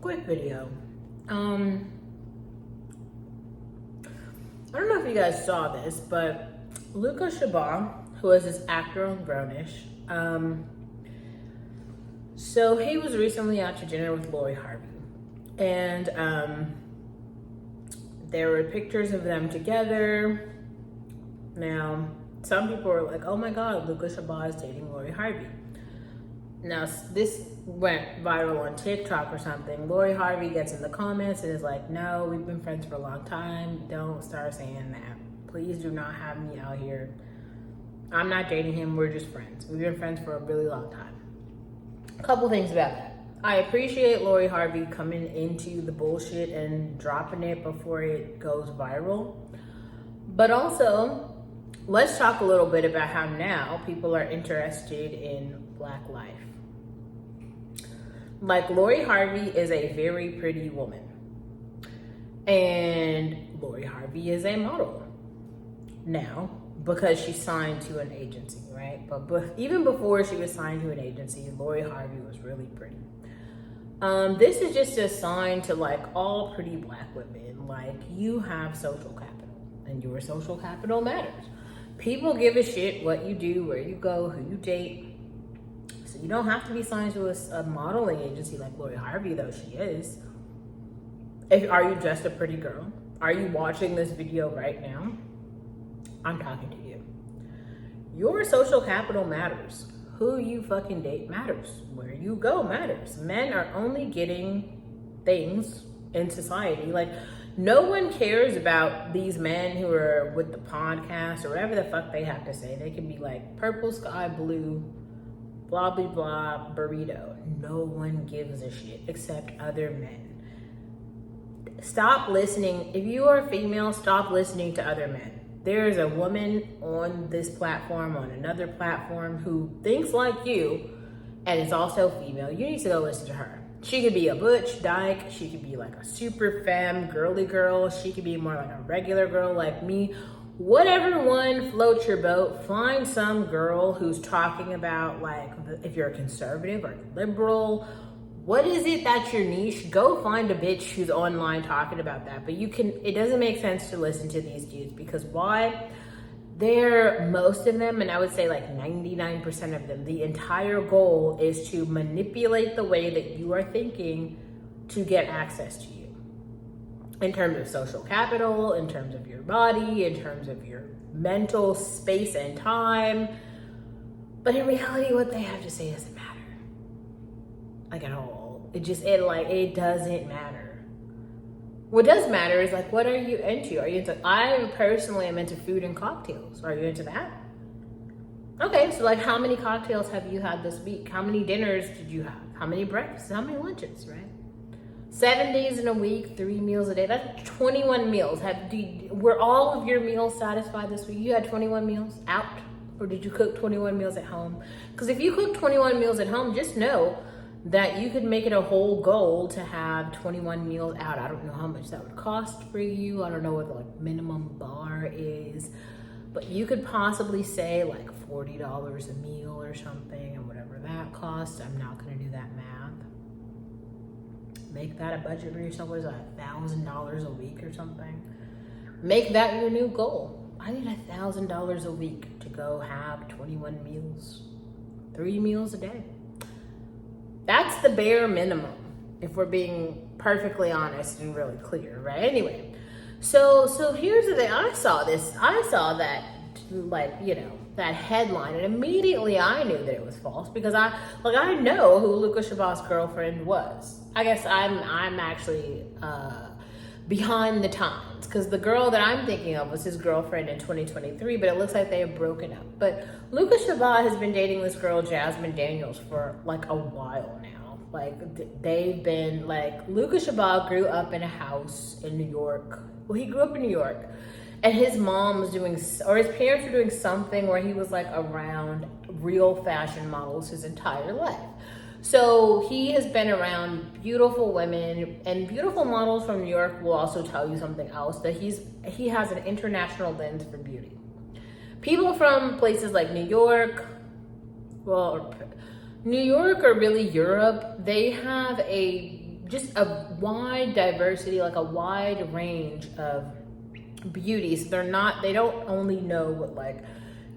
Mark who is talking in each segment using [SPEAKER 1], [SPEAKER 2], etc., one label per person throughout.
[SPEAKER 1] quick video. I don't know if you guys saw this, but Luka Shabbat, who is this actor on Grownish, so he was recently out to dinner with Lori Harvey, and there were pictures of them together. Now, some people were like, "Oh my God, Luka Shabbat is dating Lori Harvey." Now, this went viral on TikTok or something. Lori Harvey gets in the comments and is like, "No, we've been friends for a long time. Don't start saying that. Please do not have me out here. I'm not dating him. We're just friends. We've been friends for a really long time." A couple things about that. I appreciate Lori Harvey coming into the bullshit and dropping it before it goes viral. But also, let's talk a little bit about how now people are interested in Black life. Like, Lori Harvey is a very pretty woman. And Lori Harvey is a model now because she's signed to an agency, right? But even before she was signed to an agency, Lori Harvey was really pretty. This is just a sign to like all pretty Black women, like, you have social capital and your social capital matters. People give a shit what you do, where you go, who you date. So you don't have to be signed to a modeling agency like Lori Harvey, though she is. Are you just a pretty girl? Are you watching this video right now? I'm talking to you. Your social capital matters. Who you fucking date matters. Where you go matters. Men are only getting things in society. Like, no one cares about these men who are with the podcast or whatever the fuck they have to say. They can be like purple sky blue, blah, blah, blah, burrito. No one gives a shit except other men. Stop listening. If you are female, stop listening to other men. There is a woman on this platform, on another platform, who thinks like you and is also female. You need to go listen to her. She could be a butch dyke. She could be like a super femme, girly girl. She could be more like a regular girl like me. Whatever one floats your boat, find some girl who's talking about, like, if you're a conservative or liberal, what is it that's your niche? Go find a bitch who's online talking about that. But it doesn't make sense to listen to these dudes, because why? Most of them, and I would say like 99% of them, the entire goal is to manipulate the way that you are thinking to get access to you. In terms of social capital, in terms of your body, in terms of your mental space and time. But in reality, what they have to say doesn't matter. Like, at all. It doesn't matter. What does matter is, like, what are you into? I personally am into food and cocktails. Are you into that? Okay, so like, how many cocktails have you had this week? How many dinners did you have? How many breakfasts? How many lunches, right? 7 days in a week, 3 meals a day. That's 21 meals. Were all of your meals satisfied this week? You had 21 meals out? Or did you cook 21 meals at home? Because if you cook 21 meals at home, just know that you could make it a whole goal to have 21 meals out. I don't know how much that would cost for you. I don't know what the like minimum bar is, but you could possibly say like $40 a meal or something, and whatever that costs. I'm not gonna do that math. Make that a budget for yourself. What is that, $1,000 a week or something? Make that your new goal. I need $1,000 a week to go have 21 meals, 3 meals a day. That's the bare minimum, if we're being perfectly honest and really clear, right? Anyway, so here's the thing. I saw that, like, you know, that headline, and immediately I knew that it was false, because I know who Luka Shabbat's girlfriend was. I guess I'm actually behind the times, because the girl that I'm thinking of was his girlfriend in 2023, but it looks like they have broken up. But Luka Shabbat has been dating this girl, Jasmine Daniels, for like a while now. Like, they've been like, Luka Shabbat grew up in a house in New York. Well, he grew up in New York, and his mom was doing, or his parents were doing something where he was like around real fashion models his entire life. So he has been around beautiful women, and beautiful models from New York will also tell you something else, that he has an international lens for beauty. People from places like New York, well, New York or really Europe, they have a just a wide diversity, like a wide range of beauties. They don't only know what like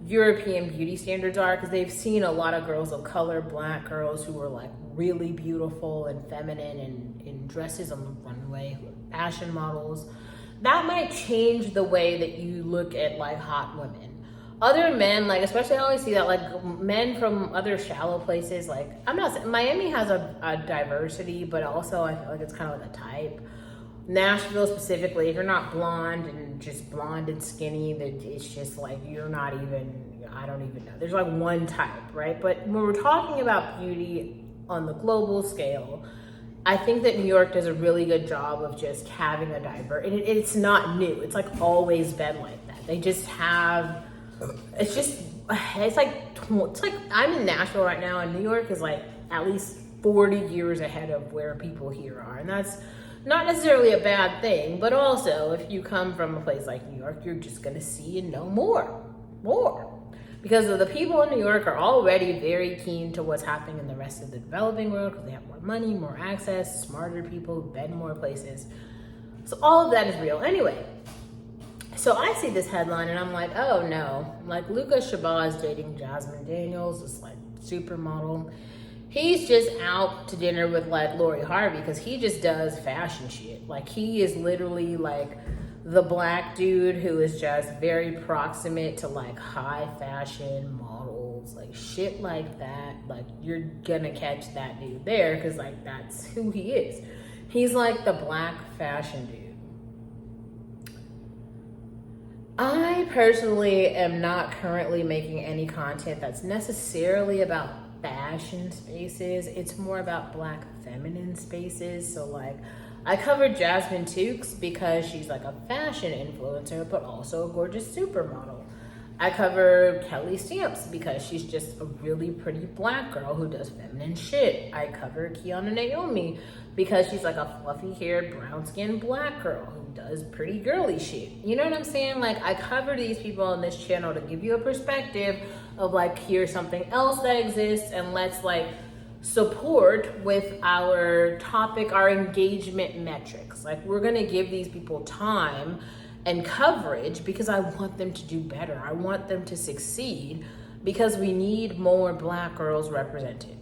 [SPEAKER 1] European beauty standards are, because they've seen a lot of girls of color, black girls who are like really beautiful and feminine and in dresses on the runway, fashion models. That might change the way that you look at like hot women. Other men, like, especially I always see that like men from other shallow places, like, I'm not saying Miami has a diversity, but also I feel like it's kind of like a type. Nashville specifically, if you're not blonde and just blonde and skinny, that it's just like you're not even, I don't even know. There's like one type, right? But when we're talking about beauty on the global scale, I think that New York does a really good job of just having a diverse, and it's not new. It's like always been like that. They just have, it's like I'm in Nashville right now, and New York is like at least 40 years ahead of where people here are. And that's not necessarily a bad thing, but also if you come from a place like New York, you're just gonna see and know more. Because the people in New York are already very keen to what's happening in the rest of the developing world, because they have more money, more access, smarter people who've been more places. So all of that is real. Anyway, so I see this headline and I'm like, oh no, like Luka Shabbat is dating Jasmine Daniels, this like supermodel. He's just out to dinner with like Lori Harvey because he just does fashion shit. Like he is literally like the black dude who is just very proximate to like high fashion models, like shit like that. Like you're gonna catch that dude there because like that's who he is. He's like the black fashion dude. I personally am not currently making any content that's necessarily about fashion spaces. It's more about black feminine spaces. So like I covered Jasmine Tukes because she's like a fashion influencer, but also a gorgeous supermodel. I cover Kelly Stamps because she's just a really pretty black girl who does feminine shit. I cover Kiana Naomi because she's like a fluffy haired, brown skinned black girl who does pretty girly shit. You know what I'm saying? Like I cover these people on this channel to give you a perspective of like, here's something else that exists, and let's like support with our topic, our engagement metrics. Like we're gonna give these people time and coverage because I want them to do better. I want them to succeed because we need more black girls represented.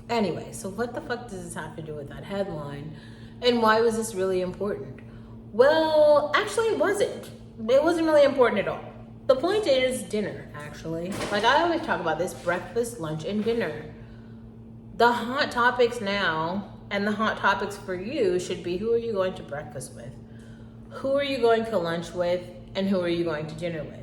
[SPEAKER 1] Anyway, so what the fuck does this have to do with that headline? And why was this really important? Well, actually it wasn't. It wasn't really important at all. The point is dinner, actually. Like I always talk about this: breakfast, lunch, and dinner. The hot topics now and the hot topics for you should be, who are you going to breakfast with? Who are you going to lunch with? And who are you going to dinner with?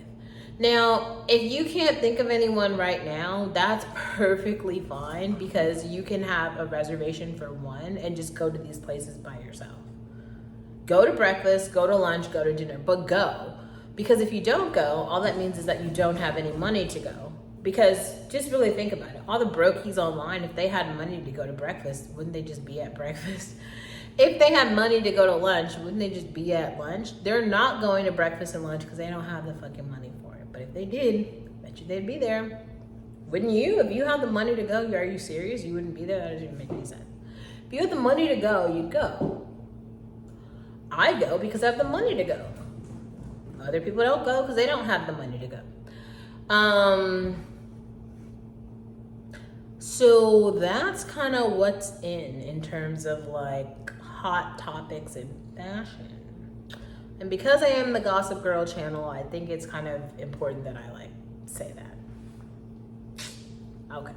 [SPEAKER 1] Now, if you can't think of anyone right now, that's perfectly fine, because you can have a reservation for one and just go to these places by yourself. Go to breakfast, go to lunch, go to dinner, but go. Because if you don't go, all that means is that you don't have any money to go. Because just really think about it. All the brokies online, if they had money to go to breakfast, wouldn't they just be at breakfast? If they had money to go to lunch, wouldn't they just be at lunch? They're not going to breakfast and lunch because they don't have the fucking money for it. But if they did, I bet you they'd be there. Wouldn't you? If you had the money to go, are you serious? You wouldn't be there? That doesn't even make any sense. If you had the money to go, you'd go. I go because I have the money to go. Other people don't go because they don't have the money to go. So that's kind of what's in terms of like hot topics in fashion. And because I am the Gossip Girl channel, I think it's kind of important that I like say that. Okay.